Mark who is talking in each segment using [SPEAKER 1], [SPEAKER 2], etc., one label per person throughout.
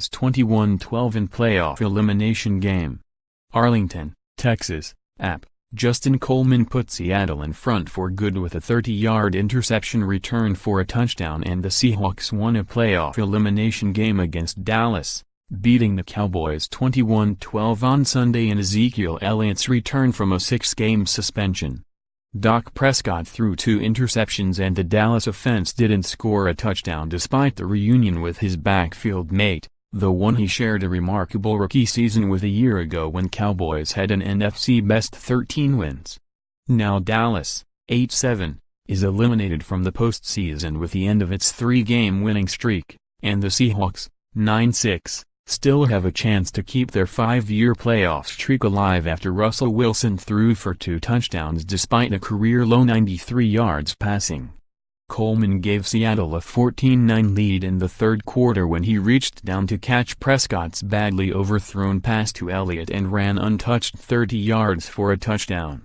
[SPEAKER 1] Cowboys 21-12 in playoff elimination game. Arlington, Texas. App. Justin Coleman put Seattle in front for good with a 30-yard interception return for a touchdown, and the Seahawks won a playoff elimination game against Dallas, beating the Cowboys 21-12 on Sunday in Ezekiel Elliott's return from a 6-game suspension. Dak Prescott threw 2 interceptions and the Dallas offense didn't score a touchdown despite the reunion with his backfield mate, the one he shared a remarkable rookie season with a year ago when Cowboys had an NFC-best 13 wins. Now Dallas, 8-7, is eliminated from the postseason with the end of its 3-game winning streak, and the Seahawks, 9-6, still have a chance to keep their 5-year playoff streak alive after Russell Wilson threw for 2 touchdowns despite a career-low 93 yards passing. Coleman gave Seattle a 14-9 lead in the third quarter when he reached down to catch Prescott's badly overthrown pass to Elliott and ran untouched 30 yards for a touchdown.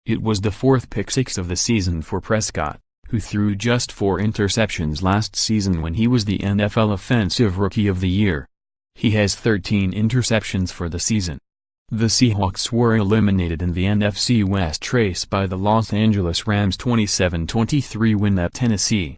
[SPEAKER 1] It was the 4th pick-six of the season for Prescott, who threw just 4 interceptions last season when he was the NFL Offensive Rookie of the Year. He has 13 interceptions for the season. The Seahawks were eliminated in the NFC West race by the Los Angeles Rams' 27-23 win at Tennessee.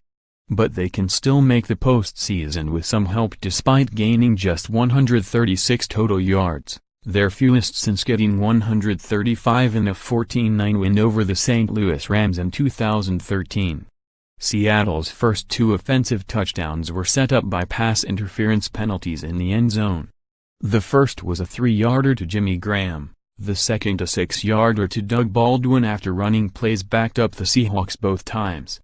[SPEAKER 1] But they can still make the postseason with some help despite gaining just 136 total yards, their fewest since getting 135 in a 14-9 win over the St. Louis Rams in 2013. Seattle's first 2 offensive touchdowns were set up by pass interference penalties in the end zone. The first was a 3-yarder to Jimmy Graham, the second a 6-yarder to Doug Baldwin after running plays backed up the Seahawks both times.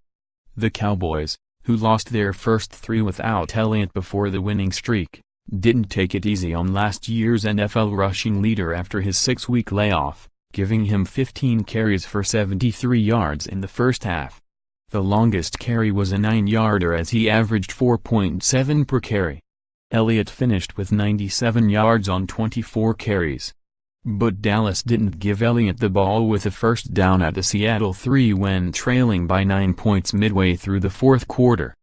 [SPEAKER 1] The Cowboys, who lost their first 3 without Elliott before the winning streak, didn't take it easy on last year's NFL rushing leader after his 6-week layoff, giving him 15 carries for 73 yards in the first half. The longest carry was a 9-yarder as he averaged 4.7 per carry. Elliott finished with 97 yards on 24 carries. But Dallas didn't give Elliott the ball with a first down at the Seattle 3 when trailing by 9 points midway through the fourth quarter.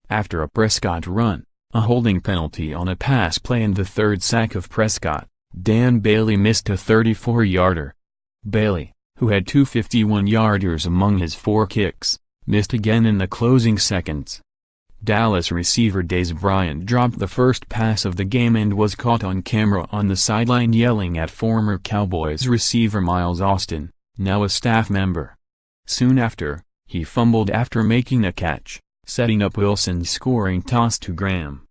[SPEAKER 1] After a Prescott run, a holding penalty on a pass play and the third sack of Prescott, Dan Bailey missed a 34-yarder. Bailey, who had 2 51-yarders among his 4 kicks, missed again in the closing seconds. Dallas receiver Dez Bryant dropped the first pass of the game and was caught on camera on the sideline yelling at former Cowboys receiver Miles Austin, now a staff member. Soon after, he fumbled after making a catch, setting up Wilson's scoring toss to Graham.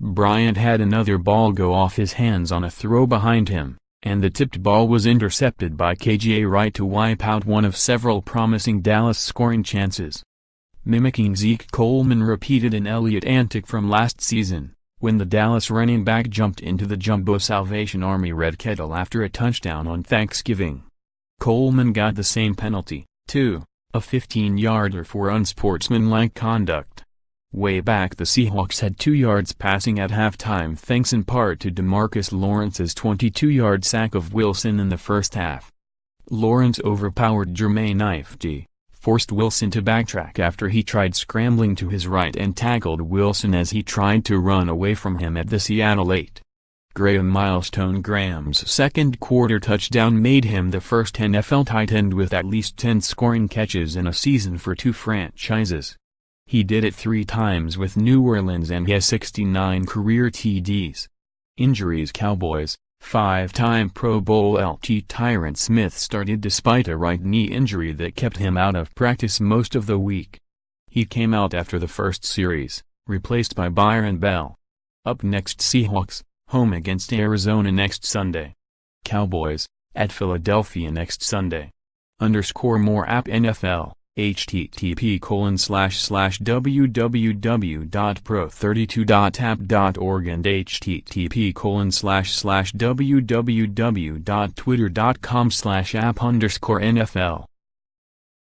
[SPEAKER 1] Bryant had another ball go off his hands on a throw behind him, and the tipped ball was intercepted by KJ Wright to wipe out one of several promising Dallas scoring chances. Mimicking Zeke, Coleman repeated an Elliott antic from last season, when the Dallas running back jumped into the Jumbo Salvation Army red kettle after a touchdown on Thanksgiving. Coleman got the same penalty, too, a 15-yarder for unsportsmanlike conduct. Way back the Seahawks had 2 yards passing at halftime thanks in part to DeMarcus Lawrence's 22-yard sack of Wilson in the first half. Lawrence overpowered Jermaine Ifedi, forced Wilson to backtrack after he tried scrambling to his right and tackled Wilson as he tried to run away from him at the Seattle 8. Graham milestone Graham's second-quarter touchdown made him the first NFL tight end with at least 10 scoring catches in a season for 2 franchises. He did it 3 times with New Orleans and he has 69 career TDs. Injuries Cowboys. 5-time Pro Bowl LT Tyron Smith started despite a right knee injury that kept him out of practice most of the week. He came out after the first series, replaced by Byron Bell. Up next Seahawks, home against Arizona next Sunday. Cowboys, at Philadelphia next Sunday. _more app NFL. http://www.pro32.app.org and http://www.twitter.com/app_NFL